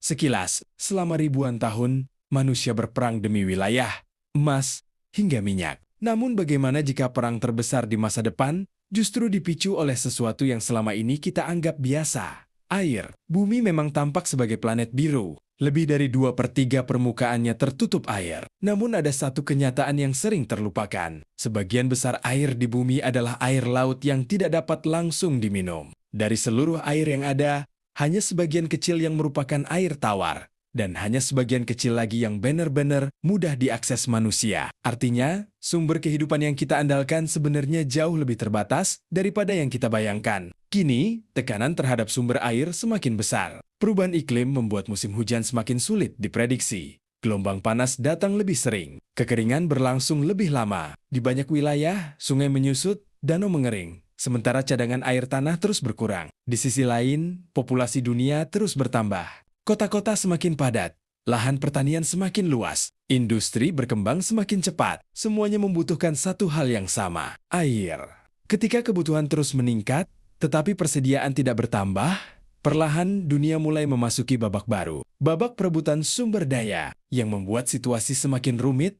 Sekilas, selama ribuan tahun, manusia berperang demi wilayah, emas, hingga minyak. Namun bagaimana jika perang terbesar di masa depan justru dipicu oleh sesuatu yang selama ini kita anggap biasa? Air. Bumi memang tampak sebagai planet biru. Lebih dari 2/3 permukaannya tertutup air. Namun ada satu kenyataan yang sering terlupakan. Sebagian besar air di bumi adalah air laut yang tidak dapat langsung diminum. Dari seluruh air yang ada, hanya sebagian kecil yang merupakan air tawar. Dan hanya sebagian kecil lagi yang benar-benar mudah diakses manusia. Artinya, sumber kehidupan yang kita andalkan sebenarnya jauh lebih terbatas daripada yang kita bayangkan. Kini, tekanan terhadap sumber air semakin besar. Perubahan iklim membuat musim hujan semakin sulit diprediksi. Gelombang panas datang lebih sering. Kekeringan berlangsung lebih lama. Di banyak wilayah, sungai menyusut, danau mengering. Sementara cadangan air tanah terus berkurang. Di sisi lain, populasi dunia terus bertambah. Kota-kota semakin padat, lahan pertanian semakin luas, industri berkembang semakin cepat. Semuanya membutuhkan satu hal yang sama, air. Ketika kebutuhan terus meningkat, tetapi persediaan tidak bertambah, perlahan dunia mulai memasuki babak baru. Babak perebutan sumber daya yang membuat situasi semakin rumit.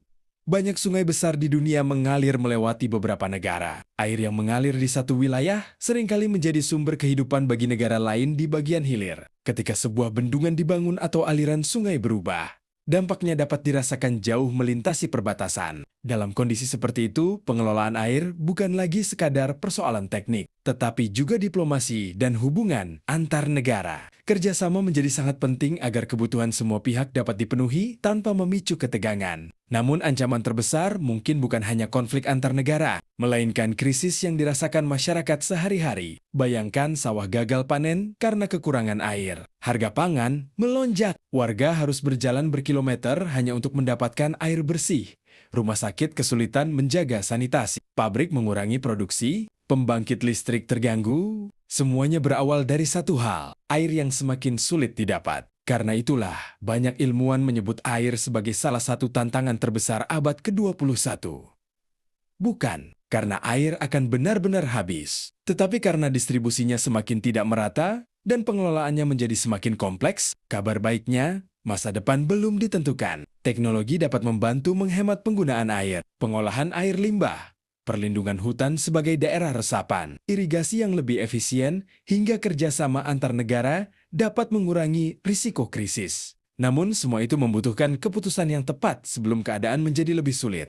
Banyak sungai besar di dunia mengalir melewati beberapa negara. Air yang mengalir di satu wilayah seringkali menjadi sumber kehidupan bagi negara lain di bagian hilir. Ketika sebuah bendungan dibangun atau aliran sungai berubah, dampaknya dapat dirasakan jauh melintasi perbatasan. Dalam kondisi seperti itu, pengelolaan air bukan lagi sekadar persoalan teknik, tetapi juga diplomasi dan hubungan antar negara. Kerjasama menjadi sangat penting agar kebutuhan semua pihak dapat dipenuhi tanpa memicu ketegangan. Namun ancaman terbesar mungkin bukan hanya konflik antar negara, melainkan krisis yang dirasakan masyarakat sehari-hari. Bayangkan sawah gagal panen karena kekurangan air. Harga pangan melonjak. Warga harus berjalan berkilometer hanya untuk mendapatkan air bersih. Rumah sakit kesulitan menjaga sanitasi. Pabrik mengurangi produksi, pembangkit listrik terganggu. Semuanya berawal dari satu hal, air yang semakin sulit didapat. Karena itulah, banyak ilmuwan menyebut air sebagai salah satu tantangan terbesar abad ke-21. Bukan karena air akan benar-benar habis, tetapi karena distribusinya semakin tidak merata dan pengelolaannya menjadi semakin kompleks. Kabar baiknya, masa depan belum ditentukan. Teknologi dapat membantu menghemat penggunaan air, pengolahan air limbah, perlindungan hutan sebagai daerah resapan, irigasi yang lebih efisien, hingga kerjasama antar negara dapat mengurangi risiko krisis. Namun, semua itu membutuhkan keputusan yang tepat sebelum keadaan menjadi lebih sulit.